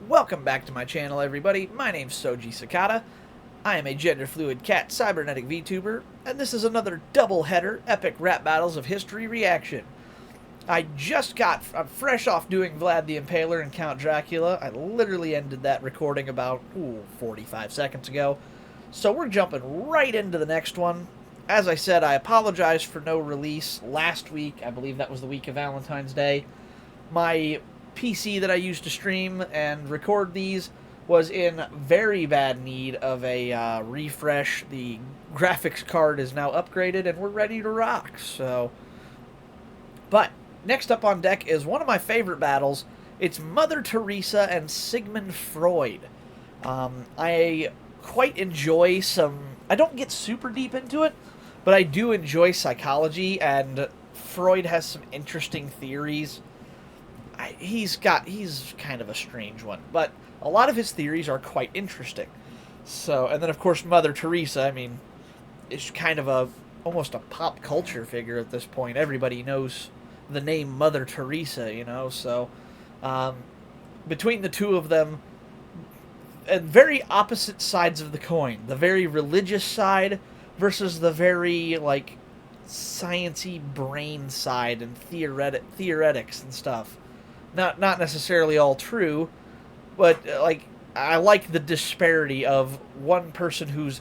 Welcome back to my channel, everybody. My name's Soji Sakata. I am a gender-fluid cat cybernetic VTuber, and this is another double-header epic rap battles of history reaction. I'm fresh off doing Vlad the Impaler and Count Dracula. I literally ended that recording about 45 seconds ago. So we're jumping right into the next one. As I said, I apologize for no release last week. I believe that was the week of Valentine's Day. My PC that I used to stream and record these was in very bad need of a refresh. The graphics card is now upgraded and we're ready to rock. But next up on deck is one of my favorite battles. It's Mother Teresa and Sigmund Freud. I quite enjoy I don't get super deep into it, but I do enjoy psychology, and Freud has some interesting theories. He's kind of a strange one, but a lot of his theories are quite interesting. And then of course Mother Teresa, I mean, is kind of almost a pop culture figure at this point. Everybody knows the name Mother Teresa, you know. Between the two of them, and very opposite sides of the coin, the very religious side versus the very like science-y brain side and theoretics and stuff. Not necessarily all true, but I like the disparity of one person who's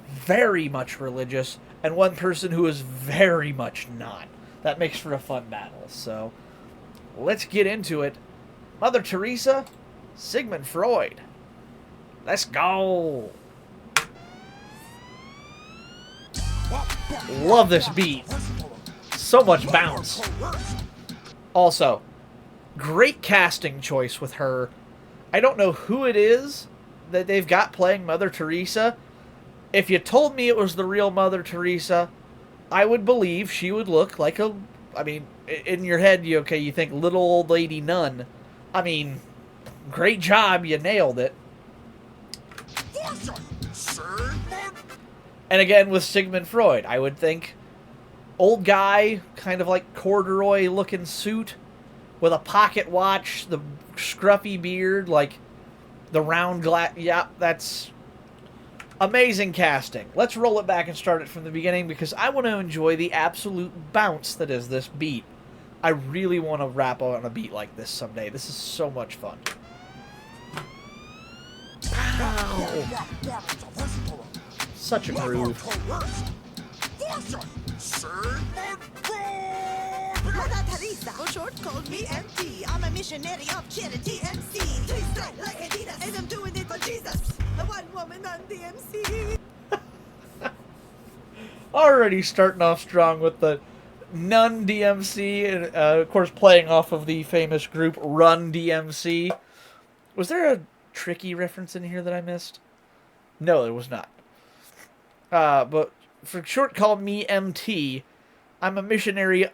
very much religious and one person who is very much not. That makes for a fun battle. So let's get into it. Mother Teresa, Sigmund Freud. Let's go. Love this beat. So much bounce. Also, great casting choice with her. I don't know who it is that they've got playing Mother Teresa. If you told me it was the real Mother Teresa, I would believe she would look like I mean, in your head, you think little old lady nun. I mean, great job, you nailed it. And again, with Sigmund Freud, I would think old guy, kind of like corduroy-looking suit, with a pocket watch, the scruffy beard, like the round glass. Yeah, that's amazing casting. Let's roll it back and start it from the beginning because I want to enjoy the absolute bounce that is this beat. I really want to rap on a beat like this someday. This is so much fun. Ow. Such a groove. Mother Teresa, for short, called me MT. I'm a missionary of charity, MC. Please strike like Adidas, and I'm doing it for Jesus. The one woman on the MC. Already starting off strong with the Nun DMC, and of course playing off of the famous group Run DMC. Was there a tricky reference in here that I missed? No, there was not. But for short, call me MT. I'm a missionary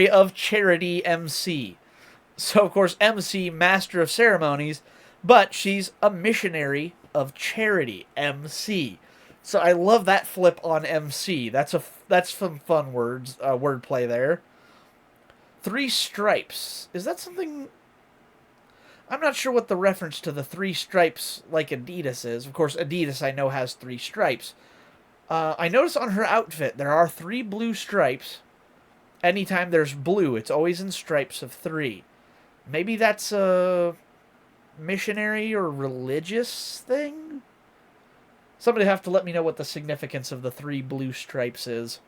of charity MC. So, of course, MC, Master of Ceremonies, but she's a missionary of charity MC. So I love that flip on MC. That's some fun wordplay there. 3 stripes. Is that something? I'm not sure what the reference to the 3 stripes like Adidas is. Of course, Adidas I know has 3 stripes. I notice on her outfit there are 3 blue stripes. Anytime there's blue, it's always in stripes of 3. Maybe that's a missionary or religious thing? Somebody have to let me know what the significance of the 3 blue stripes is.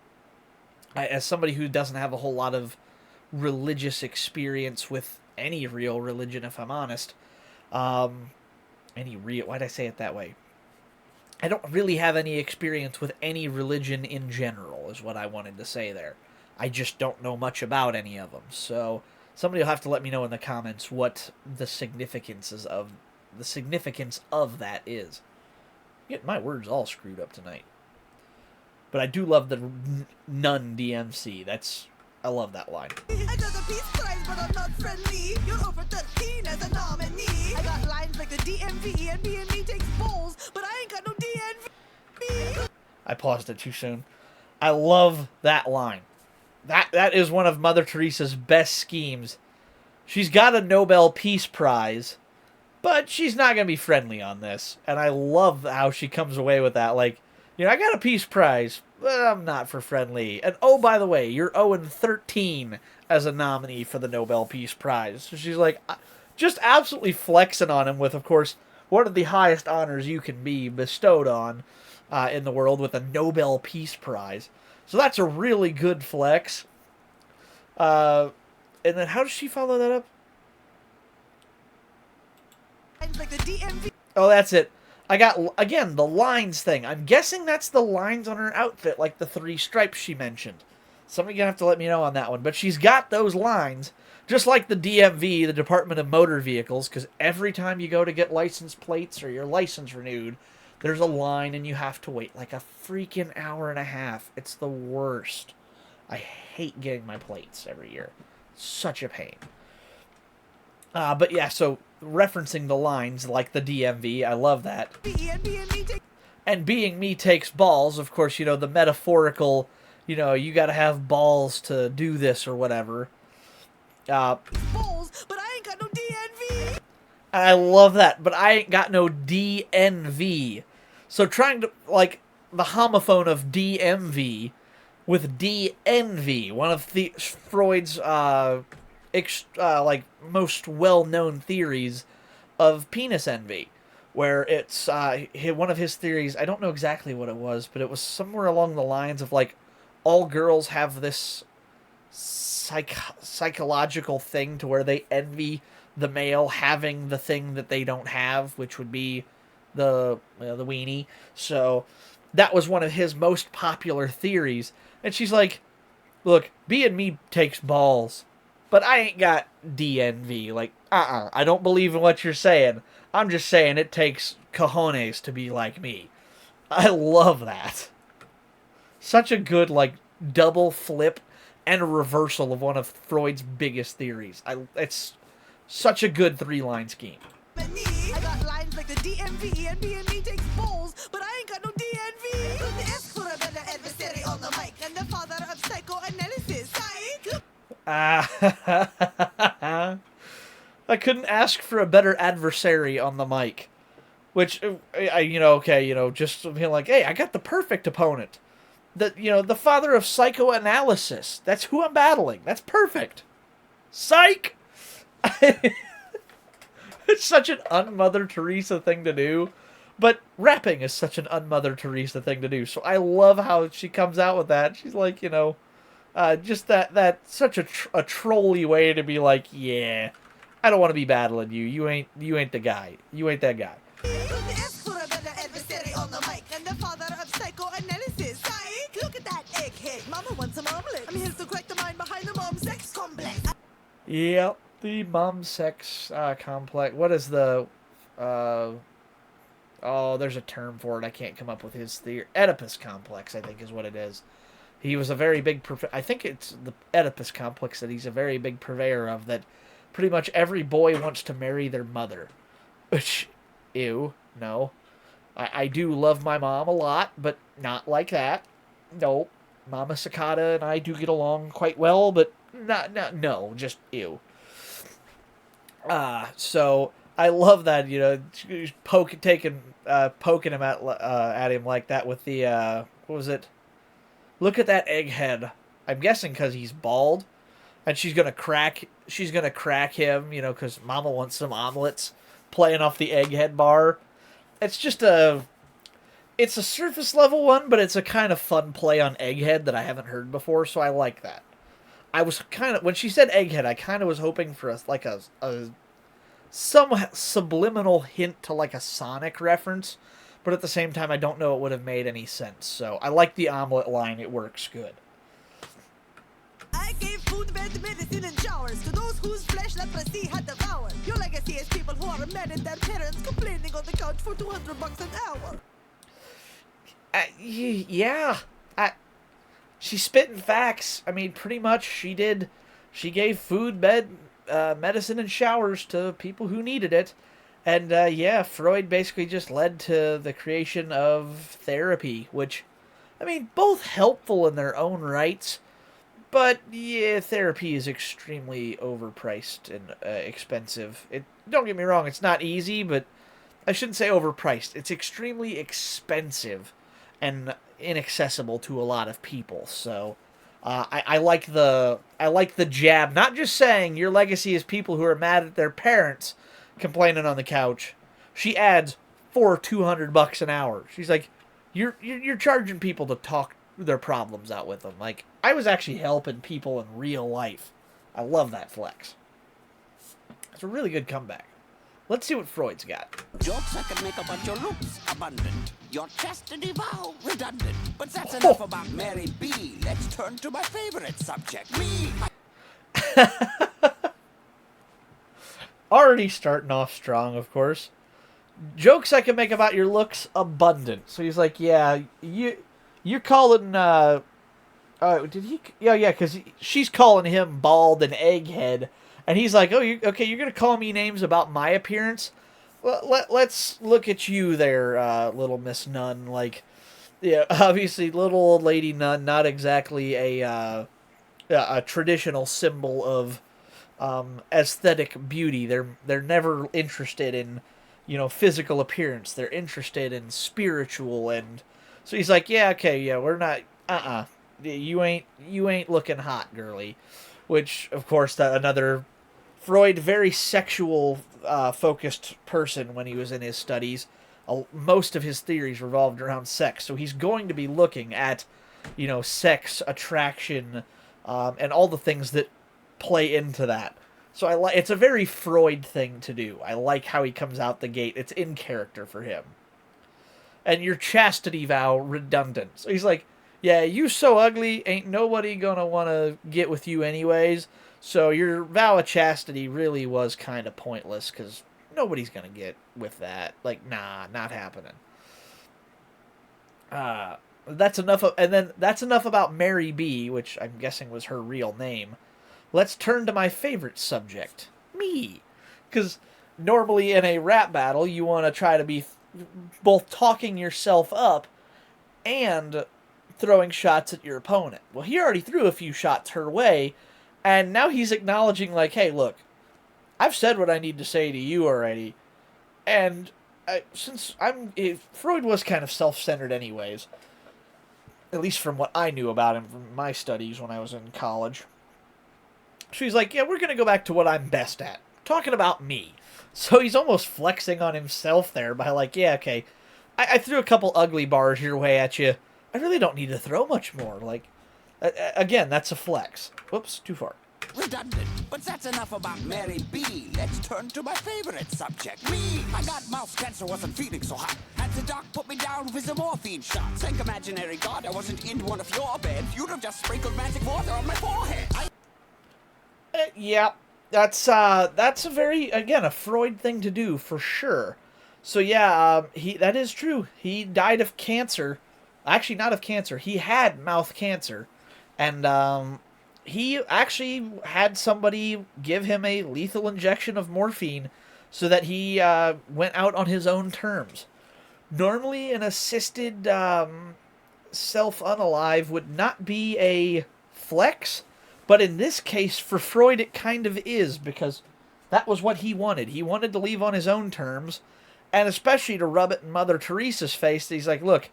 As somebody who doesn't have a whole lot of religious experience with any real religion, if I'm honest. Why'd I say it that way? I don't really have any experience with any religion in general, is what I wanted to say there. I just don't know much about any of them. So somebody will have to let me know in the comments what the significance of that is. Get my words all screwed up tonight. But I do love the Nun DMC. I love that line. I got the peace prize, but I'm not friendly. You're over 13 as a nominee. I got lines like the DMV, and B&B takes bowls, but I ain't got no DMV. I paused it too soon. I love that line. That is one of Mother Teresa's best schemes. She's got a Nobel Peace Prize, But she's not going to be friendly on this. And I love how she comes away with that. Like, I got a peace prize, but I'm not for friendly. And oh, by the way, you're 0-13 as a nominee for the Nobel Peace Prize. So she's like, just absolutely flexing on him with, of course, one of the highest honors you can be bestowed on in the world with a Nobel Peace Prize. So that's a really good flex. And then how does she follow that up? Like the DMV. Oh, that's it. I got, again, the lines thing. I'm guessing that's the lines on her outfit, like the 3 stripes she mentioned. Somebody's going to have to let me know on that one. But she's got those lines, just like the DMV, the Department of Motor Vehicles, because every time you go to get license plates or your license renewed, there's a line and you have to wait like a freaking hour and a half. It's the worst. I hate getting my plates every year. Such a pain. But yeah, so referencing the lines like the DMV, I love that. And being me takes balls, of course, the metaphorical, you gotta have balls to do this or whatever. Balls, but I ain't got no DNV. I love that, but I ain't got no DNV. So trying to, like, the homophone of DMV with DNV, one of Freud's, most well-known theories of penis envy, where it's one of his theories. I don't know exactly what it was, but it was somewhere along the lines of like all girls have this psychological thing to where they envy the male having the thing that they don't have, which would be the weenie. So that was one of his most popular theories, and she's like, "Look, being me takes balls. But I ain't got DNV. Like, I don't believe in what you're saying. I'm just saying it takes cojones to be like me." I love that. Such a good, like, double flip and a reversal of one of Freud's biggest theories. It's such a good 3-line scheme. I got lines like the DMV and B&B takes balls, but I ain't got no DNV. Couldn't ask for a better adversary on the mic than the father of psychoanalysis. Psych! I couldn't ask for a better adversary on the mic. Which, just being like, hey, I got the perfect opponent. The father of psychoanalysis. That's who I'm battling. That's perfect. Psych! It's such an un-Mother Teresa thing to do. But rapping is such an un-Mother Teresa thing to do. So I love how she comes out with that. She's like, just that such a trolly way to be like, yeah, I don't want to be battling you. You ain't the guy. You ain't that guy. Look at that egghead. Mama wants some omelet. I'm here to correct the mind behind the mom sex complex. Yep, the mom sex complex. What is the there's a term for it. I can't come up with his theory. Oedipus complex, I think, is what it is. He was a very big... I think it's the Oedipus complex that he's a very big purveyor of, that pretty much every boy wants to marry their mother. Which, ew, no. I do love my mom a lot, but not like that. No. Mama Cicada and I do get along quite well, but no, just ew. So I love that, she's poking him at him like that with the, what was it? Look at that egghead. I'm guessing because he's bald, and she's gonna crack him, because Mama wants some omelets, playing off the egghead bar. It's just it's a surface level one, but it's a kind of fun play on egghead that I haven't heard before, so I like that. I was when she said egghead, I kind of was hoping for some subliminal hint to like a Sonic reference, but at the same time, I don't know it would have made any sense. So I like the omelet line. It works good. I gave food, bed, medicine, and showers to those whose flesh leprosy had devoured. Your legacy is people who are mad at their parents complaining on the couch for $200 an hour. Yeah. She's spitting facts. I mean, pretty much she did. She gave food, bed, medicine, and showers to people who needed it. And, Freud basically just led to the creation of therapy, which, I mean, both helpful in their own rights, But yeah, therapy is extremely overpriced and expensive. Don't get me wrong, it's not easy, but I shouldn't say overpriced. It's extremely expensive and inaccessible to a lot of people. So I like the jab. Not just saying your legacy is people who are mad at their parents complaining on the couch. She adds for $200 an hour. She's like, you're charging people to talk their problems out with them. Like, I was actually helping people in real life. I love that flex. It's a really good comeback. Let's see what Freud's got. Jokes I can make about your looks abundant, your chastity vow redundant. But that's enough about Mary B. Let's turn to my favorite subject, me. Already starting off strong, of course. Jokes I can make about your looks abundant. So he's like, yeah, you're calling did he? Yeah, because she's calling him bald and egghead, and he's like, oh, okay, you're gonna call me names about my appearance. Well, let's look at you there, little Miss Nun. Like, yeah, obviously, little old lady Nun, not exactly a traditional symbol of aesthetic beauty. They're never interested in, physical appearance. They're interested in spiritual, and so he's like, yeah, okay, yeah, we're not, you ain't looking hot, girly, which of course another Freud, very sexual focused person when he was in his studies. Most of his theories revolved around sex, so he's going to be looking at, sex, attraction, and all the things that play into that. So it's a very Freud thing to do. I like how he comes out the gate. It's in character for him. And your chastity vow redundant. So he's like, yeah, you so ugly, ain't nobody gonna wanna get with you anyways. So your vow of chastity really was kind of pointless, because nobody's gonna get with that. Like, nah, not happening. That's enough about Mary B, which I'm guessing was her real name. Let's turn to my favorite subject, me. Because normally in a rap battle, you want to try to be both talking yourself up and throwing shots at your opponent. Well, he already threw a few shots her way, and now he's acknowledging, like, hey, look, I've said what I need to say to you already, and Freud was kind of self-centered anyways, at least from what I knew about him from my studies when I was in college. She's like, yeah, we're going to go back to what I'm best at, talking about me. So he's almost flexing on himself there by like, yeah, okay, I threw a couple ugly bars your way at you. I really don't need to throw much more. Like, again, that's a flex. Whoops, too far. Redundant, but that's enough about Mary B. Let's turn to my favorite subject, me. I got mouth cancer, wasn't feeling so hot. Had the doc put me down with a morphine shot. Thank imaginary God I wasn't in one of your beds. You'd have just sprinkled magic water on my forehead. Yeah, that's a very, again, a Freud thing to do for sure. So yeah, that is true. He died of cancer. Actually, not of cancer. He had mouth cancer, and he actually had somebody give him a lethal injection of morphine so that he went out on his own terms. Normally, an assisted self-unalive would not be a flex, but in this case, for Freud, it kind of is, because that was what he wanted. He wanted to leave on his own terms, and especially to rub it in Mother Teresa's face. He's like, look,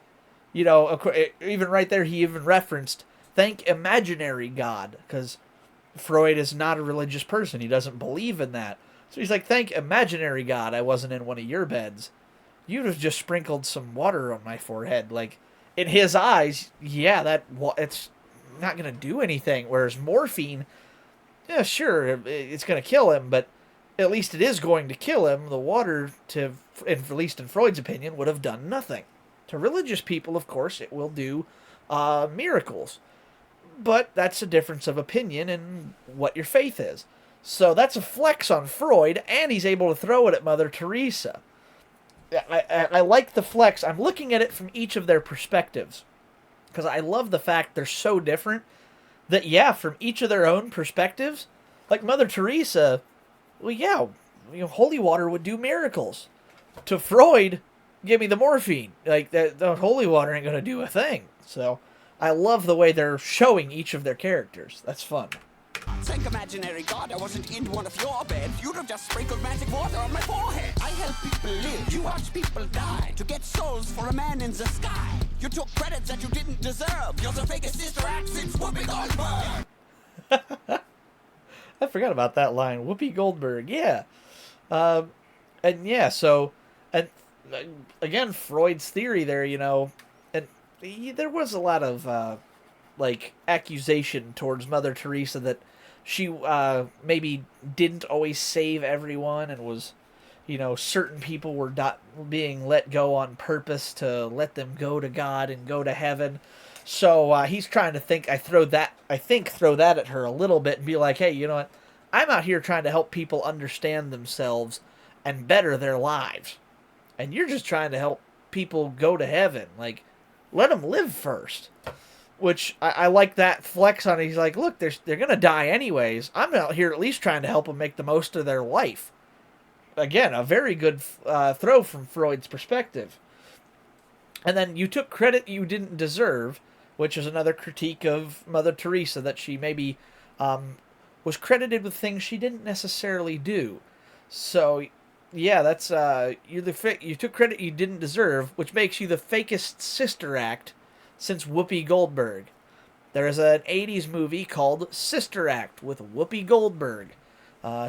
even right there, he even referenced, thank imaginary God, because Freud is not a religious person. He doesn't believe in that. So he's like, thank imaginary God I wasn't in one of your beds. You'd have just sprinkled some water on my forehead. Like, in his eyes, yeah, it's not going to do anything. Whereas morphine, yeah, sure, it's going to kill him, but at least it is going to kill him. The water, at least in Freud's opinion, would have done nothing. To religious people, of course, it will do miracles. But that's a difference of opinion in what your faith is. So that's a flex on Freud, and he's able to throw it at Mother Teresa. I like the flex. I'm looking at it from each of their perspectives, because I love the fact they're so different that, yeah, from each of their own perspectives, like Mother Teresa, well, yeah, holy water would do miracles. To Freud, give me the morphine. Like, the holy water ain't going to do a thing. So, I love the way they're showing each of their characters. That's fun. Thank imaginary God I wasn't in one of your beds. You'd have just sprinkled magic water on my forehead. I help people live, you watch people die, to get souls for a man in the sky. You took credits that you didn't deserve. You're the biggest sister act since Whoopi Goldberg. I forgot about that line. Whoopi Goldberg, yeah. And yeah, so, and again, Freud's theory there, you know, and there was a lot of, like, accusation towards Mother Teresa that she maybe didn't always save everyone and was, you know, certain people were not being let go on purpose to let them go to God and go to heaven. So he's trying to think. Throw that at her a little bit and be like, hey, you know what? I'm out here trying to help people understand themselves and better their lives, and you're just trying to help people go to heaven. Like, let them live first. Which I like that flex on it. He's like, look, they're gonna die anyways. I'm out here at least trying to help them make the most of their life. Again, a very good throw from Freud's perspective. And then you took credit you didn't deserve, which is another critique of Mother Teresa, that she maybe was credited with things she didn't necessarily do. So, yeah, that's you took credit you didn't deserve, which makes you the fakest sister act since Whoopi Goldberg. There is an 80s movie called Sister Act with Whoopi Goldberg.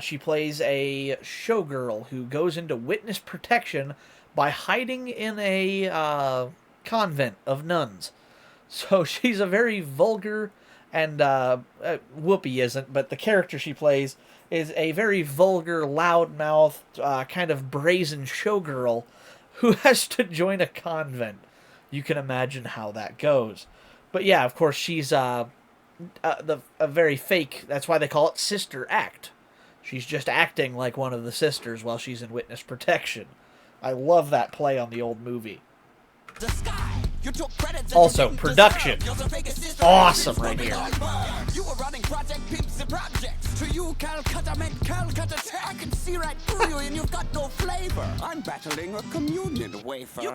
She plays a showgirl who goes into witness protection by hiding in a convent of nuns. So she's a very vulgar, and Whoopi isn't, but the character she plays is a very vulgar, loudmouth, kind of brazen showgirl who has to join a convent. You can imagine how that goes. But yeah, of course, she's a very fake, that's why they call it Sister Act. She's just acting like one of the sisters while she's in witness protection. I love that play on the old movie. The sky. You took credits Also, production. Awesome right here. You were running Project Pimps and Projects. To you, Calcutta meant Calcutta. I can see right through you and you've got no flavor. I'm battling a communion wafer.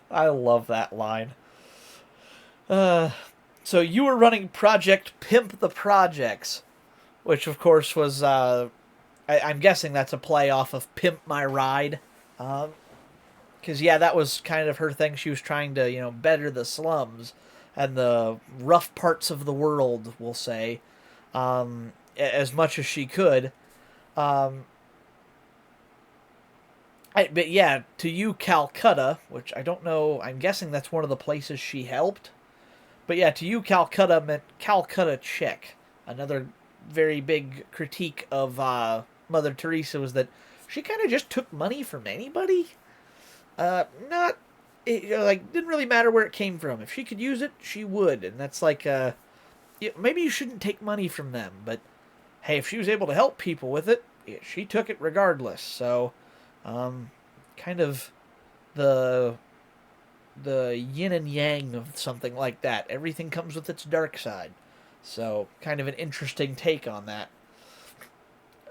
I love that line. So you were running Project Pimp the Projects, which of course was, I'm guessing that's a play off of Pimp My Ride. Because, yeah, that was kind of her thing. She was trying to, you know, better the slums and the rough parts of the world, we'll say, as much as she could. But yeah, to you, Calcutta, which I don't know, I'm guessing that's one of the places she helped. But yeah, to you, Calcutta meant Calcutta Chick. Another very big critique of Mother Teresa was that she kind of just took money from anybody. Didn't really matter where it came from. If she could use it, she would. And that's like, maybe you shouldn't take money from them. But hey, if she was able to help people with it, she took it regardless. So, kind of the yin and yang of something like that. Everything comes with its dark side. So, kind of an interesting take on that.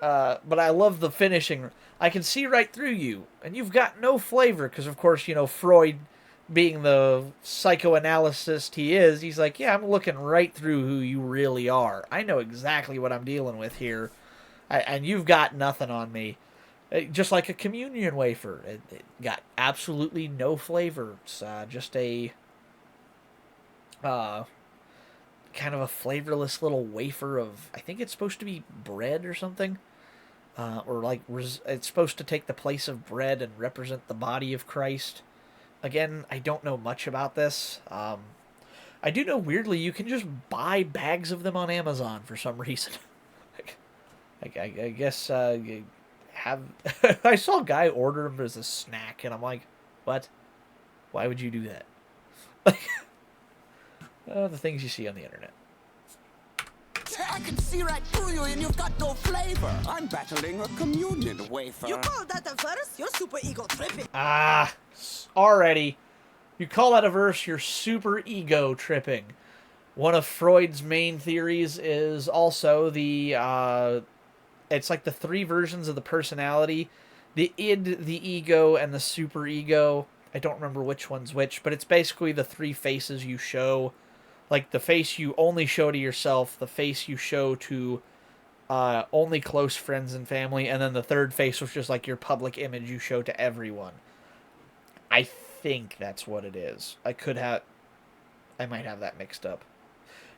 But I love the finishing. I can see right through you, and you've got no flavor. Because, of course, you know, Freud, being the psychoanalyst he is, he's like, yeah, I'm looking right through who you really are. I know exactly what I'm dealing with here. And you've got nothing on me. Just like a communion wafer. It got absolutely no flavor. It's just a kind of a flavorless little wafer of, I think it's supposed to be bread or something. It's supposed to take the place of bread and represent the body of Christ. Again, I don't know much about this. I do know, weirdly, you can just buy bags of them on Amazon for some reason. I guess you have... I saw a guy order them as a snack, and I'm like, what? Why would you do that? The things you see on the internet. I can see right through you and you've got no flavor. I'm battling a communion wafer. You call that a verse? You're super ego tripping. Already. You call that a verse, you're super ego tripping. One of Freud's main theories is also the, it's like the three versions of the personality. The id, the ego, and the superego. I don't remember which one's which, but it's basically the three faces you show. Like, the face you only show to yourself, the face you show to only close friends and family, and then the third face was just like your public image you show to everyone. I think that's what it is. I might have that mixed up.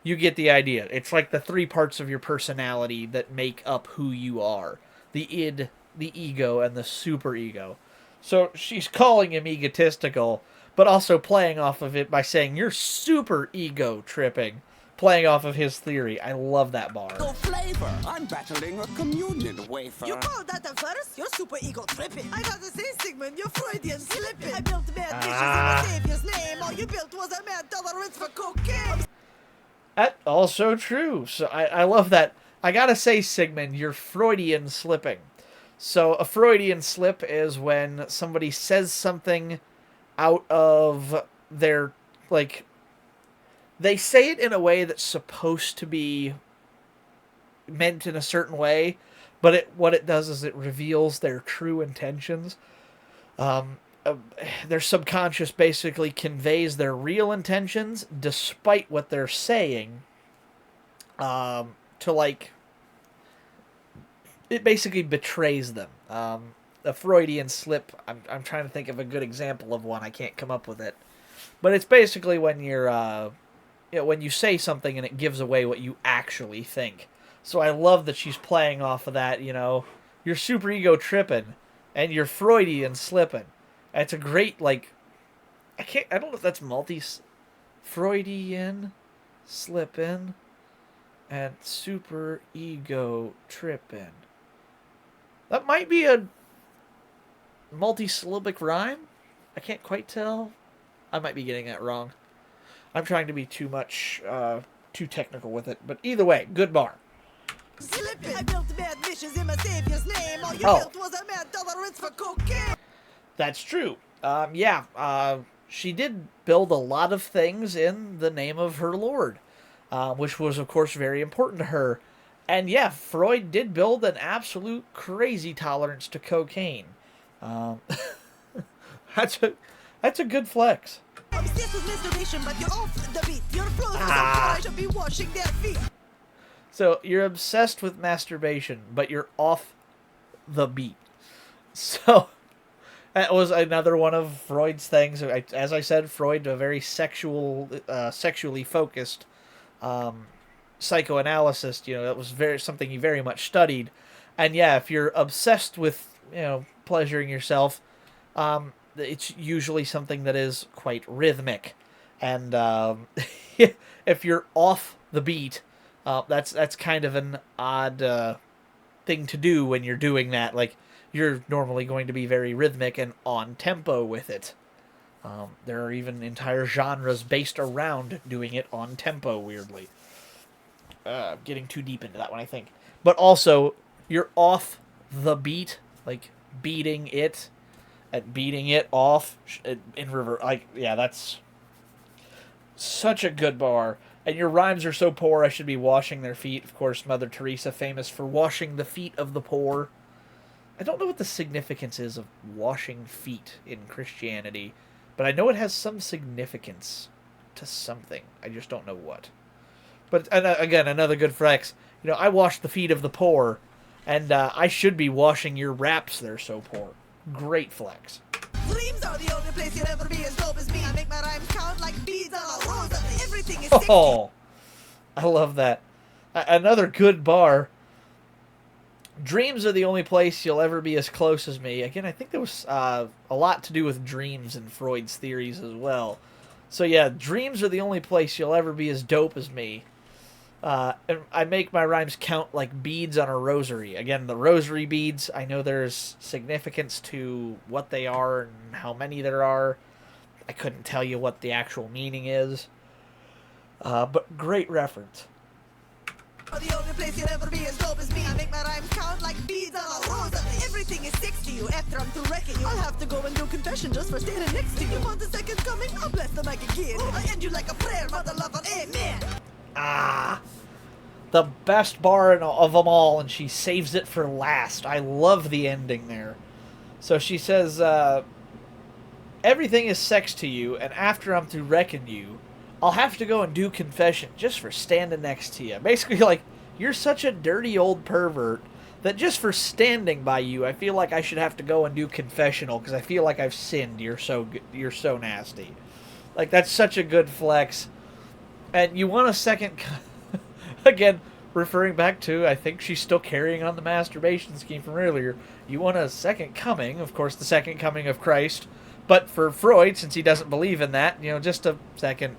You get the idea. It's like the three parts of your personality that make up who you are. The id, the ego, and the superego. So she's calling him egotistical, but also playing off of it by saying, you're super ego tripping. Playing off of his theory. I love that bar. No flavor. I'm battling a communion wafer. You called that a verse? You're super ego tripping. I gotta say, Sigmund, you're Freudian slipping. I built mad dishes in my savior's name. All you built was a mad tolerance for cocaine. That's also true. So I love that. I gotta say, Sigmund, you're Freudian slipping. So a Freudian slip is when somebody says something out of their, like, they say it in a way that's supposed to be meant in a certain way, but what it does is it reveals their true intentions. Their subconscious basically conveys their real intentions despite what they're saying, to, like, it basically betrays them. A Freudian slip, I'm trying to think of a good example of one. I can't come up with it. But it's basically when you're, when you say something and it gives away what you actually think. So I love that she's playing off of that, you're super ego tripping and you're Freudian slipping. It's a great, like, I don't know if that's Freudian slipping and super ego tripping. That might be a multi-syllabic rhyme. I can't quite tell. I might be getting that wrong. I'm trying to be too technical with it, but either way, good bar. Slipping. I built mad dishes in my savior's name. All you built was a mad tolerance for cocaine. That's true. She did build a lot of things in the name of her Lord, which was, of course, very important to her. And yeah, Freud did build an absolute crazy tolerance to cocaine. That's a good flex. Obsessed with masturbation, but you're off the beat. Your flows I should be washing their feet. So you're obsessed with masturbation, but you're off the beat. So that was another one of Freud's things. As I said, Freud, a very sexually focused psychoanalyst. That was something he very much studied. And yeah, if you're obsessed with pleasuring yourself, it's usually something that is quite rhythmic, and if you're off the beat, that's kind of an odd thing to do when you're doing that. Like, you're normally going to be very rhythmic and on tempo with it. There are even entire genres based around doing it on tempo, weirdly. Getting too deep into that one, I think. But also, you're off the beat, like beating it, and beating it off in reverse. That's such a good bar. And your rhymes are so poor, I should be washing their feet. Of course, Mother Theresa, famous for washing the feet of the poor. I don't know what the significance is of washing feet in Christianity, but I know it has some significance to something. I just don't know what. But again, another good flex. I wash the feet of the poor, and I should be washing your raps. They're so poor. Great flex. Dreams are the only place you'll ever be as dope as me. I make my rhymes count like beads on a rose. Everything is 60. Oh, I love that. Another good bar. Dreams are the only place you'll ever be as close as me. Again, I think there was a lot to do with dreams in Freud's theories as well. So yeah, dreams are the only place you'll ever be as dope as me. And I make my rhymes count like beads on a rosary. Again, the rosary beads, I know there's significance to what they are and how many there are. I couldn't tell you what the actual meaning is. But great reference. The only place you'll ever be as dope as me. I make my rhymes count like beads on a rosary. Everything is sick to you after I'm through wrecking you. I'll have to go and do confession just for standing next to you. You want the second coming? I'll bless the mic again. I'll end you like a prayer, mother lover, amen. The best bar of them all, and she saves it for last. I love the ending there. So she says, everything is sex to you, and after I'm through wrecking you, I'll have to go and do confession just for standing next to you. Basically, like, you're such a dirty old pervert that just for standing by you, I feel like I should have to go and do confessional because I feel like I've sinned. You're so nasty. Like, that's such a good flex. And you want a second... Again, referring back to, I think she's still carrying on the masturbation scheme from earlier. You want a second coming, of course, the second coming of Christ. But for Freud, since he doesn't believe in that, just a second,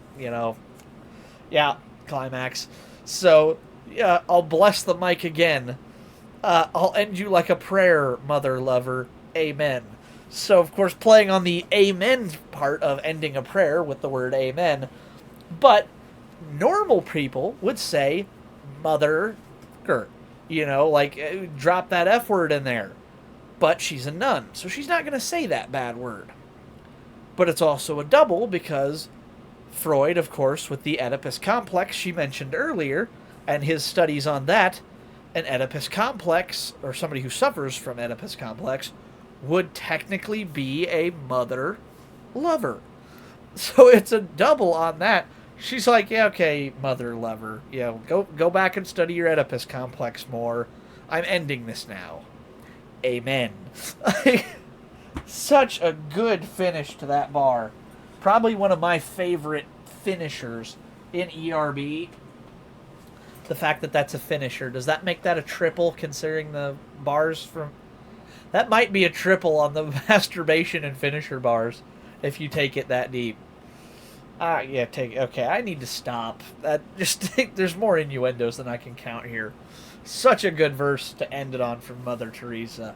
climax. So, yeah, I'll bless the mic again. I'll end you like a prayer, mother lover. Amen. So, of course, playing on the amen part of ending a prayer with the word amen. But normal people would say mother, drop that F word in there. But she's a nun, so she's not going to say that bad word. But it's also a double because Freud, of course, with the Oedipus complex she mentioned earlier, and his studies on that, an Oedipus complex, or somebody who suffers from Oedipus complex, would technically be a mother lover. So it's a double on that. She's like, yeah, okay, mother lover. Yeah, go back and study your Oedipus complex more. I'm ending this now. Amen. Such a good finish to that bar. Probably one of my favorite finishers in ERB. The fact that that's a finisher. Does that make that a triple considering the bars from... That might be a triple on the masturbation and finisher bars if you take it that deep. Okay, I need to stop. There's more innuendos than I can count here. Such a good verse to end it on from Mother Theresa.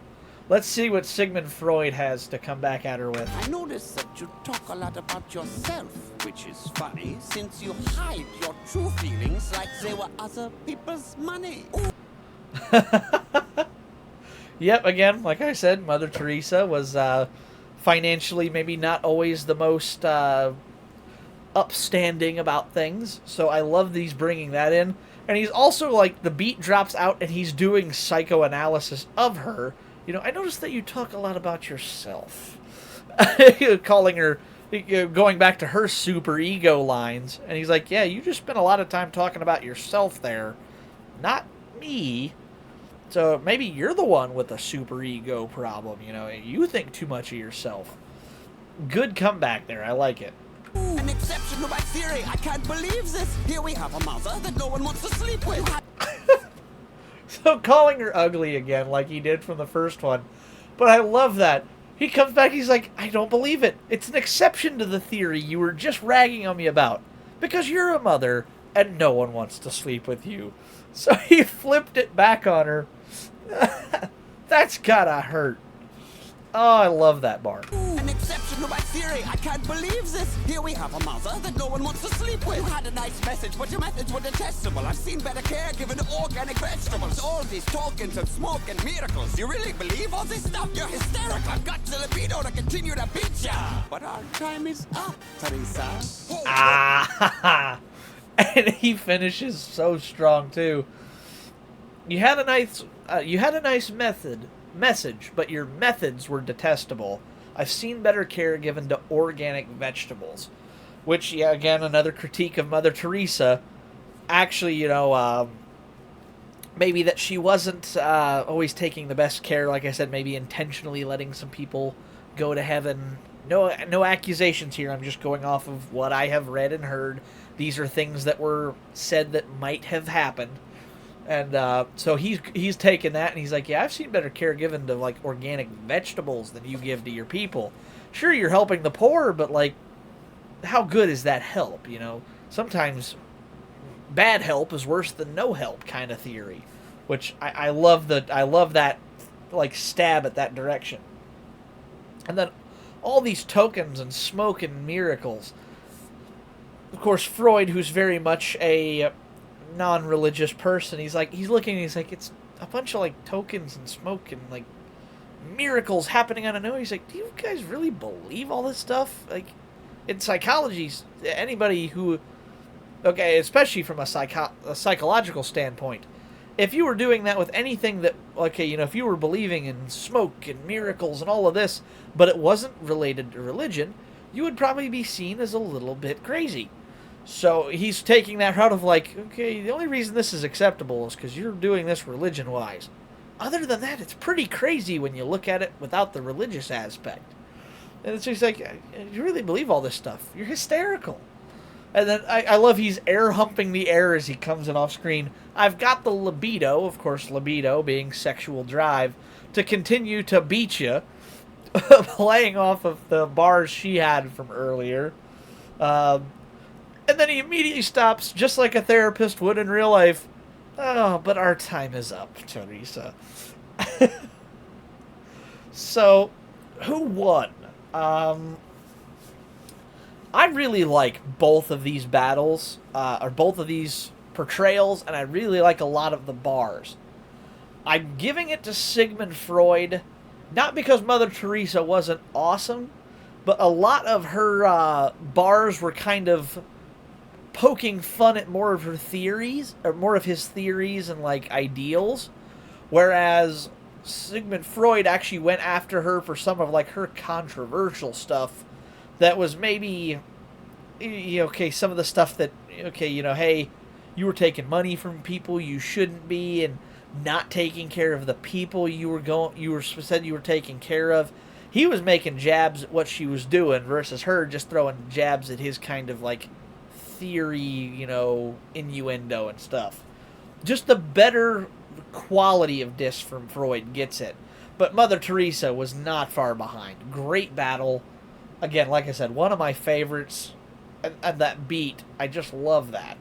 Let's see what Sigmund Freud has to come back at her with. I notice that you talk a lot about yourself, which is funny, since you hide your true feelings like they were other people's money. Yep, again, like I said, Mother Teresa was financially maybe not always the most upstanding about things, so I love these bringing that in. And he's also, like, the beat drops out and he's doing psychoanalysis of her. I noticed that you talk a lot about yourself. Calling her, going back to her super ego lines. And he's like, yeah, you just spent a lot of time talking about yourself there. Not me. So maybe you're the one with a super ego problem, You think too much of yourself. Good comeback there. I like it. An exception to my theory. I can't believe this. Here we have a mother that no one wants to sleep with. So calling her ugly again like he did from the first one. But I love that. He comes back, he's like, I don't believe it. It's an exception to the theory you were just ragging on me about. Because you're a mother and no one wants to sleep with you. So he flipped it back on her. That's gotta hurt. Oh, I love that bar. An exception to my theory. I can't believe this. Here we have a mother that no one wants to sleep with. You had a nice message, but your methods were detestable. I've seen better care given to organic vegetables. All these tokens of smoke and miracles. You really believe all this stuff? You're hysterical. I've got the libido to continue to beat ya. But our time is up, Theresa. Ah, and he finishes so strong too. You had a nice message, but your methods were detestable. I've seen better care given to organic vegetables. Which, yeah, again, another critique of Mother Teresa. Actually, maybe that she wasn't always taking the best care. Like I said, maybe intentionally letting some people go to heaven. No accusations here. I'm just going off of what I have read and heard. These are things that were said that might have happened. And so he's taken that and he's like, yeah, I've seen better care given to, like, organic vegetables than you give to your people. Sure, you're helping the poor, but, like, how good is that help, Sometimes bad help is worse than no help kind of theory, which I love that, like, stab at that direction. And then all these tokens and smoke and miracles. Of course, Freud, who's very much a non-religious person, he's looking and he's like, it's a bunch of, like, tokens and smoke and, like, miracles happening out of nowhere. He's like, do you guys really believe all this stuff? Like, in psychology, anybody who, okay, especially from a psychological standpoint, if you were doing that with anything that okay, you know, if you were believing in smoke and miracles and all of this, but it wasn't related to religion, you would probably be seen as a little bit crazy. So he's taking that route of like, okay, the only reason this is acceptable is because you're doing this religion-wise. Other than that, it's pretty crazy when you look at it without the religious aspect. And it's just like, you really believe all this stuff? You're hysterical. And then I love he's air humping the air as he comes in off screen. I've got the libido, of course, libido being sexual drive, to continue to beat you, playing off of the bars she had from earlier. And then he immediately stops, just like a therapist would in real life. Oh, but our time is up, Theresa. So, who won? I really like both of these battles, or both of these portrayals, and I really like a lot of the bars. I'm giving it to Sigmund Freud, not because Mother Teresa wasn't awesome, but a lot of her bars were kind of poking fun at more of her theories, or more of his theories and like ideals, whereas Sigmund Freud actually went after her for some of like her controversial stuff that was maybe, okay, some of the stuff that, okay, you know, hey, you were taking money from people you shouldn't be, and not taking care of the people you said you were taking care of. He was making jabs at what she was doing versus her just throwing jabs at his kind of like theory, you know, innuendo and stuff. Just the better quality of diss from Freud gets it. But Mother Teresa was not far behind. Great battle. Again, like I said, one of my favorites. And that beat, I just love that.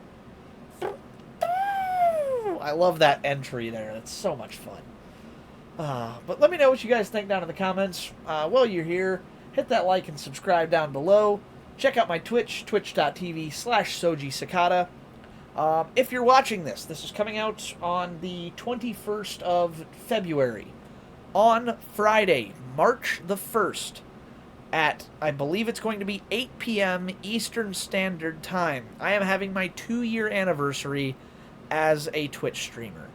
I love that entry there. That's so much fun. But let me know what you guys think down in the comments. While you're here, hit that like and subscribe down below. Check out my Twitch, twitch.tv/SojiCicada. If you're watching this is coming out on the 21st of February. On Friday, March the 1st, at, I believe it's going to be 8 p.m. Eastern Standard Time. I am having my 2-year anniversary as a Twitch streamer.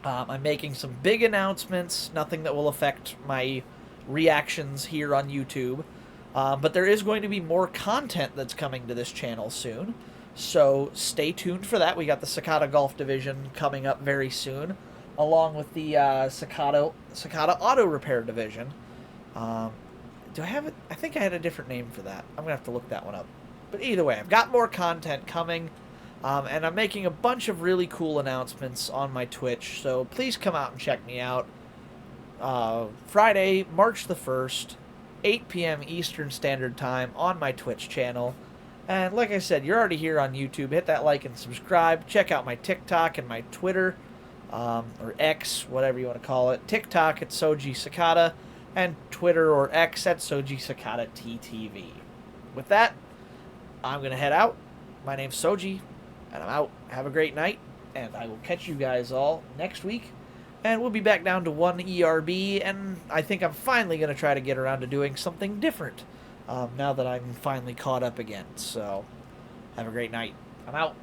I'm making some big announcements, nothing that will affect my reactions here on YouTube. But there is going to be more content that's coming to this channel soon. So stay tuned for that. We got the Cicada Golf Division coming up very soon, along with the Cicada Auto Repair Division. Do I have it? I think I had a different name for that. I'm going to have to look that one up. But either way, I've got more content coming. And I'm making a bunch of really cool announcements on my Twitch. So please come out and check me out. Friday, March the 1st. 8 p.m. Eastern Standard Time on my Twitch channel. And like I said, you're already here on YouTube. Hit that like and subscribe. Check out my TikTok and my Twitter, or X, whatever you want to call it. TikTok at Soji Cicada, and Twitter or X at Soji Cicada TTV. With that, I'm going to head out. My name's Soji, and I'm out. Have a great night, and I will catch you guys all next week. And we'll be back down to 1 ERB, and I think I'm finally going to try to get around to doing something different now that I'm finally caught up again. So, have a great night. I'm out.